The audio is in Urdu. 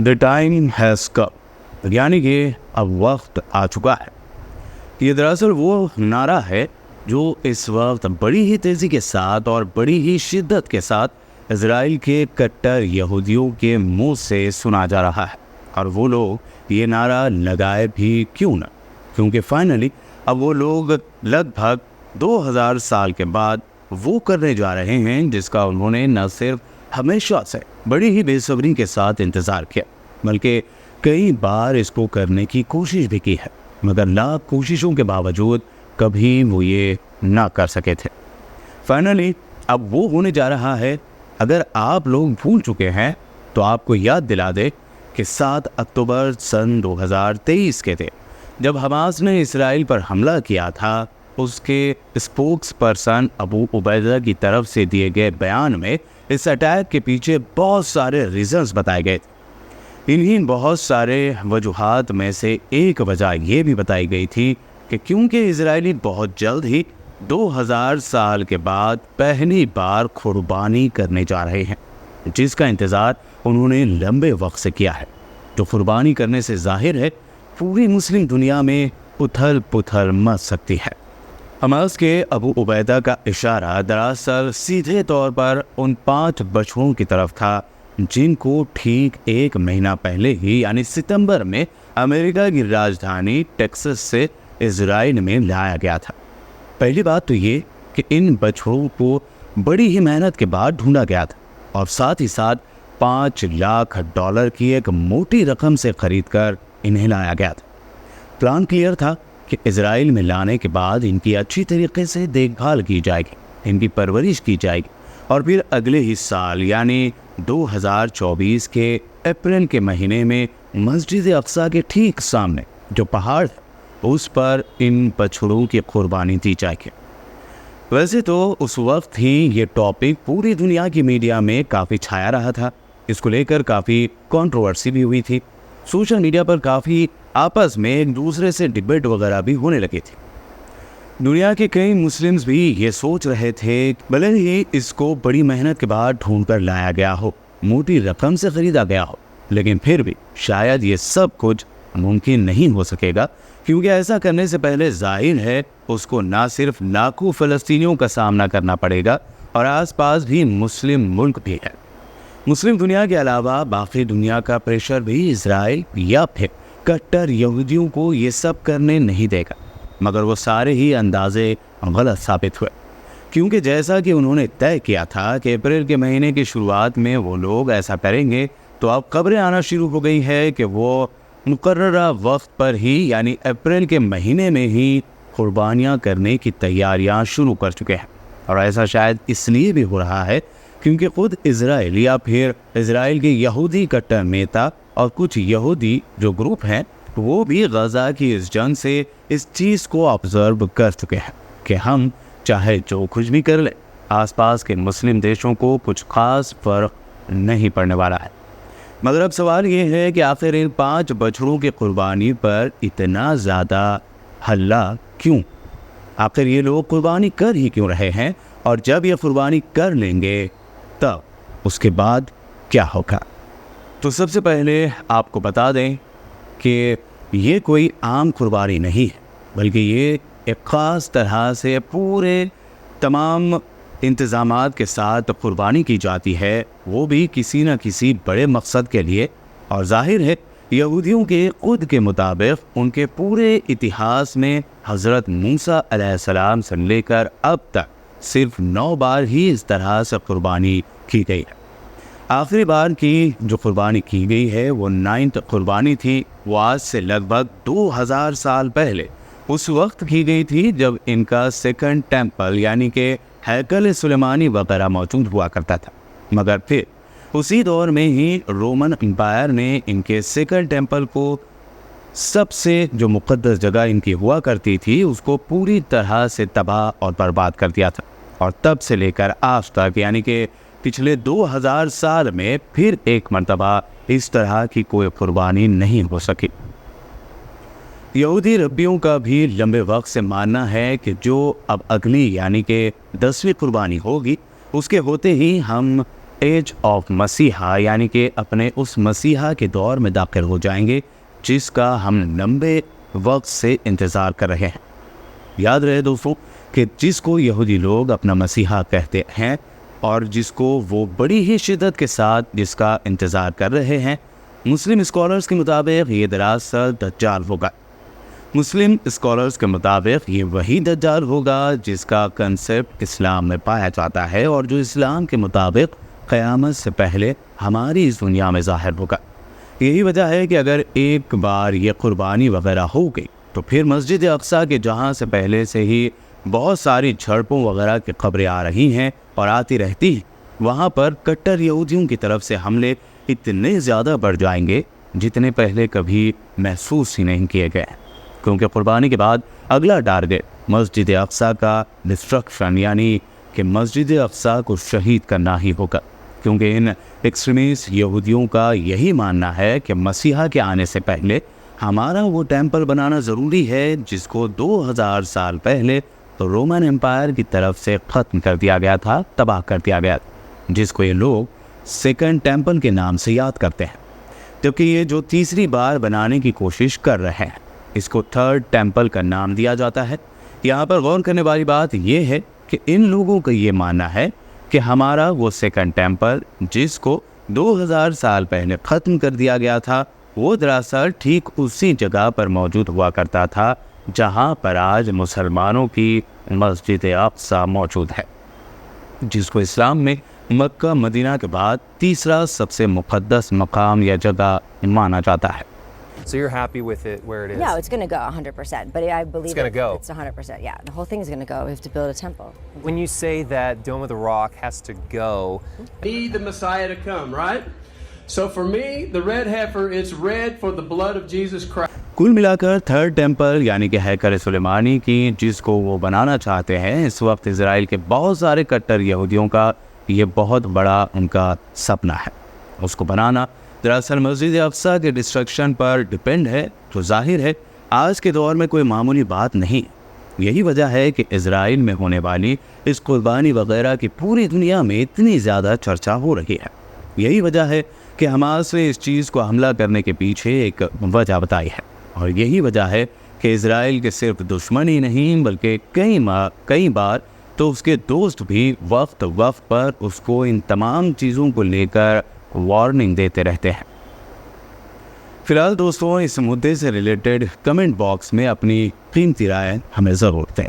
دا ٹائم ہیز کم، یعنی کہ اب وقت آ چکا ہے۔ یہ دراصل وہ نعرہ ہے جو اس وقت بڑی ہی تیزی کے ساتھ اور بڑی ہی شدت کے ساتھ اسرائیل کے کٹر یہودیوں کے منہ سے سنا جا رہا ہے، اور وہ لوگ یہ نعرہ لگائے بھی کیوں نہ، کیونکہ فائنلی اب وہ لوگ لگ بھگ 2000 سال کے بعد وہ کرنے جا رہے ہیں جس کا انہوں نے نہ صرف ہمیشہ سے بڑی ہی بے صبری کے ساتھ انتظار کیا، بلکہ کئی بار اس کو کرنے کی کوشش بھی کی ہے، مگر لاکھ کوششوں کے باوجود کبھی وہ یہ نہ کر سکے تھے۔ فائنلی اب وہ ہونے جا رہا ہے۔ اگر آپ لوگ بھول چکے ہیں تو آپ کو یاد دلا دے کہ 7 اکتوبر سن 2023 کے تھے جب حماس نے اسرائیل پر حملہ کیا تھا۔ اس کے اسپوکس پرسن ابو عبیدہ کی طرف سے دیے گئے بیان میں اس اٹیک کے پیچھے بہت سارے ریزنز بتائے گئے تھے۔ انہی بہت سارے وجوہات میں سے ایک وجہ یہ بھی بتائی گئی تھی کہ کیونکہ اسرائیلی بہت جلد ہی 2000 سال کے بعد پہلی بار قربانی کرنے جا رہے ہیں، جس کا انتظار انہوں نے لمبے وقت سے کیا ہے، جو قربانی کرنے سے ظاہر ہے پوری مسلم دنیا میں اتھل پتھل مچ سکتی ہے۔ حماس کے ابو عبیدہ کا اشارہ دراصل سیدھے طور پر ان 5 بچڑوں کی طرف تھا جن کو ٹھیک 1 مہینہ پہلے ہی یعنی ستمبر میں امریکہ کی راجدھانی ٹیکساس سے اسرائیل میں لایا گیا تھا۔ پہلی بات تو یہ کہ ان بچڑوں کو بڑی ہی محنت کے بعد ڈھونڈا گیا تھا اور ساتھ ہی ساتھ $5 لاکھ کی ایک موٹی رقم سے خرید کر انہیں لایا گیا تھا۔ پلان کلیئر تھا کہ اسرائیل میں لانے کے بعد ان کی اچھی طریقے سے دیکھ بھال کی جائے گی، ان کی پرورش کی جائے گی، اور پھر اگلے ہی سال یعنی 2024 کے اپریل کے مہینے میں مسجد اقصیٰ کے ٹھیک سامنے جو پہاڑ ہے اس پر ان بچڑوں کی قربانی دی جائے گی۔ ویسے تو اس وقت ہی یہ ٹاپک پوری دنیا کی میڈیا میں کافی چھایا رہا تھا، اس کو لے کر کافی کنٹروورسی بھی ہوئی تھی، سوشل میڈیا پر کافی آپس میں ایک دوسرے سے ڈبیٹ وغیرہ بھی ہونے لگی تھی۔ دنیا کے کئی مسلمز بھی یہ سوچ رہے تھے بھلے ہی اس کو بڑی محنت کے بعد ڈھونڈ کر لایا گیا ہو، موٹی رقم سے خریدا گیا ہو، لیکن پھر بھی شاید یہ سب کچھ ممکن نہیں ہو سکے گا، کیونکہ ایسا کرنے سے پہلے ظاہر ہے اس کو نہ صرف لاکھوں فلسطینیوں کا سامنا کرنا پڑے گا اور آس پاس بھی مسلم ملک بھی ہے۔ مسلم دنیا کے علاوہ باقی دنیا کا پریشر بھی اسرائیل یا پھر کٹر یہودیوں کو یہ سب کرنے نہیں دے گا، مگر وہ سارے ہی اندازے غلط ثابت ہوئے، کیونکہ جیسا کہ انہوں نے طے کیا تھا کہ اپریل کے مہینے کی شروعات میں وہ لوگ ایسا کریں گے، تو اب خبریں آنا شروع ہو گئی ہے کہ وہ مقررہ وقت پر ہی یعنی اپریل کے مہینے میں ہی قربانیاں کرنے کی تیاریاں شروع کر چکے ہیں، اور ایسا شاید اس لیے بھی ہو رہا ہے کیونکہ خود اسرائیل یا پھر اسرائیل کے یہودی کٹر نیتا اور کچھ یہودی جو گروپ ہیں وہ بھی غزہ کی اس جنگ سے اس چیز کو آبزرو کر چکے ہیں کہ ہم چاہے جو کچھ بھی کر لیں آس پاس کے مسلم دیشوں کو کچھ خاص فرق نہیں پڑنے والا ہے۔ مگر اب سوال یہ ہے کہ آخر ان 5 بچڑوں کی قربانی پر اتنا زیادہ ہلہ کیوں؟ آخر یہ لوگ قربانی کر ہی کیوں رہے ہیں؟ اور جب یہ قربانی کر لیں گے تب اس کے بعد کیا ہوگا؟ تو سب سے پہلے آپ کو بتا دیں کہ یہ کوئی عام قربانی نہیں ہے، بلکہ یہ ایک خاص طرح سے پورے تمام انتظامات کے ساتھ قربانی کی جاتی ہے، وہ بھی کسی نہ کسی بڑے مقصد کے لیے۔ اور ظاہر ہے یہودیوں کے خود کے مطابق ان کے پورے اتہاس میں حضرت موسیٰ علیہ السلام سے لے کر اب تک صرف 9 بار ہی اس طرح سے قربانی کی گئی ہے۔ آخری بار کی جو قربانی کی گئی ہے وہ 9th قربانی تھی، وہ آج سے لگ بھگ 2000 سال پہلے اس وقت کی گئی تھی جب ان کا سیکنڈ ٹیمپل یعنی کہ ہیکل سلیمانی وغیرہ موجود ہوا کرتا تھا، مگر پھر اسی دور میں ہی رومن امپائر نے ان کے سیکنڈ ٹیمپل کو سب سے جو مقدس جگہ ان کی ہوا کرتی تھی اس کو پوری طرح سے تباہ اور برباد کر دیا تھا، اور تب سے لے کر آج تک یعنی کہ پچھلے 2000 سال میں پھر ایک مرتبہ اس طرح کی کوئی قربانی نہیں ہو سکی۔ یہودی ربیوں کا بھی لمبے وقت سے ماننا ہے کہ جو اب اگلی یعنی کہ 10ویں قربانی ہوگی اس کے ہوتے ہی ہم ایج آف مسیحا یعنی کہ اپنے اس مسیحا کے دور میں داخل ہو جائیں گے جس کا ہم لمبے وقت سے انتظار کر رہے ہیں. یاد رہے دوستوں کہ جس کو یہودی لوگ اپنا مسیحا کہتے ہیں اور جس کو وہ بڑی ہی شدت کے ساتھ جس کا انتظار کر رہے ہیں، مسلم اسکالرز کے مطابق یہ دراصل دجال ہوگا. مسلم اسکالرز کے مطابق یہ وہی دجال ہوگا جس کا کنسیپٹ اسلام میں پایا جاتا ہے اور جو اسلام کے مطابق قیامت سے پہلے ہماری اس دنیا میں ظاہر ہوگا. یہی وجہ ہے کہ اگر ایک بار یہ قربانی وغیرہ ہو گئی تو پھر مسجد اقصیٰ کے جہاں سے پہلے سے ہی بہت ساری جھڑپوں وغیرہ کی خبریں آ رہی ہیں اور آتی رہتی ہیں، وہاں پر کٹر یہودیوں کی طرف سے حملے اتنے زیادہ بڑھ جائیں گے جتنے پہلے کبھی محسوس ہی نہیں کیے گئے، کیونکہ قربانی کے بعد اگلا ٹارگٹ مسجد اقصیٰ کا ڈسٹرکشن یعنی کہ مسجد اقصیٰ کو شہید کرنا ہی ہوگا، کیونکہ ان ایکسٹریمسٹ یہودیوں کا یہی ماننا ہے کہ مسیحا کے آنے سے پہلے ہمارا وہ ٹیمپل بنانا ضروری ہے جس کو 2000 سال پہلے رومن امپائر کی طرف سے ختم کر دیا گیا تھا، تباہ کر دیا گیا تھا، جس کو یہ لوگ سیکنڈ ٹیمپل کے نام سے یاد کرتے ہیں. جبکہ یہ جو تیسری بار بنانے کی کوشش کر رہے ہیں اس کو تھرڈ ٹیمپل کا نام دیا جاتا ہے. یہاں پر غور کرنے والی بات یہ ہے کہ ان لوگوں کا یہ ماننا ہے کہ ہمارا وہ سیکنڈ ٹیمپل جس کو 2000 سال پہلے ختم کر دیا گیا تھا وہ دراصل ٹھیک اسی جگہ پر موجود ہوا کرتا تھا جہاں پر آج مسلمانوں کی مسجد اقصیٰ موجود ہے، جس کو اسلام میں مکہ مدینہ کے بعد تیسرا سب سے مقدس مقام یا جگہ مانا جاتا ہے. So you're happy with it where it is? No, it's going to go 100%, but I believe It's gonna go. it's 100%. Yeah, the whole thing is going to go. We have to build a temple. When you say that Dome of the Rock has to go, Need the Messiah to come, right? So for me, the red heifer, it's red for the blood of Jesus Christ. کل ملا کر تھرڈ ٹیمپل یعنی کہ ہیکل سلیمانی کی جس کو وہ بنانا چاہتے ہیں، اس وقت اسرائیل کے بہت سارے کٹر یہودیوں کا یہ بہت بڑا ان کا سپنا ہے. اس کو بنانا دراصل مسجد اقصیٰ کے ڈسٹرکشن پر ڈپینڈ ہے، جو ظاہر ہے آج کے دور میں کوئی معمولی بات نہیں. یہی وجہ ہے کہ اسرائیل میں ہونے والی اس قربانی وغیرہ کی پوری دنیا میں اتنی زیادہ چرچا ہو رہی ہے. یہی وجہ ہے کہ حماس نے اس چیز کو حملہ کرنے کے پیچھے ایک وجہ بتائی ہے، اور یہی وجہ ہے کہ اسرائیل کے صرف دشمن ہی نہیں بلکہ کئی بار تو اس کے دوست بھی وقت پر اس کو ان تمام چیزوں کو لے کر وارننگ دیتے رہتے ہیں. فی الحال دوستوں اس مدعے سے ریلیٹڈ کمنٹ باکس میں اپنی قیمتی رائے ہمیں ضرور دیں.